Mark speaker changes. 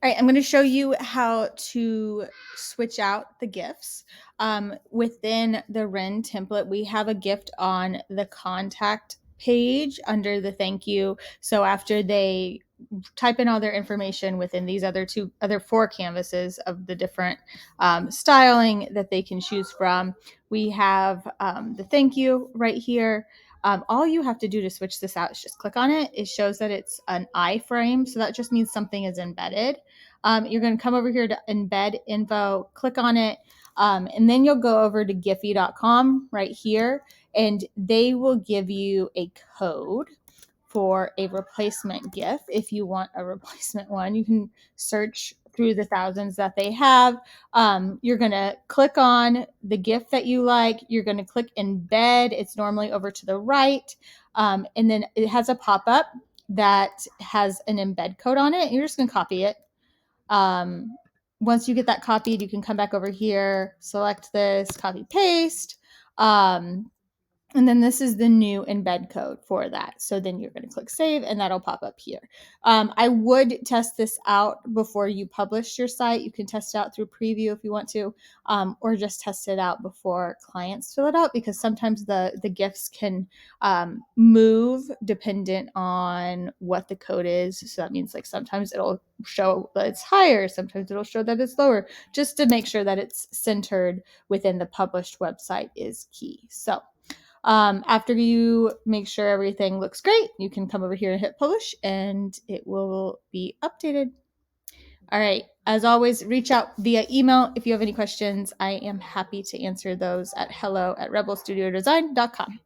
Speaker 1: All right, I'm going to show you how to switch out the GIFs. Within the Wren template, we have a gift on the contact page under the thank you. So after they type in all their information within these other four canvases of the different styling that they can choose from, we have the thank you right here. All you have to do to switch this out is just click on it. It shows that it's an iframe, so that just means something is embedded. You're going to come over here to embed info, click on it, and then you'll go over to giphy.com right here, and they will give you a code for a replacement GIF. If you want a replacement one, you can search through the thousands that they have. You're going to click on the GIF that you like. You're going to click embed. It's normally over to the right. And then it has a pop-up that has an embed code on it. You're just going to copy it. Once you get that copied, you can come back over here, select this, copy, paste. And then this is the new embed code for that. So then you're going to click save and that'll pop up here. I would test this out before you publish your site. You can test it out through preview if you want to, or just test it out before clients fill it out, because sometimes the GIFs can move dependent on what the code is. So that means like sometimes it'll show that it's higher, sometimes it'll show that it's lower, just to make sure that it's centered within the published website is key. So after you make sure everything looks great, you can come over here and hit publish and it will be updated. All right. As always, reach out via email if you have any questions. I am happy to answer those at hello@rebelstudiodesign.com.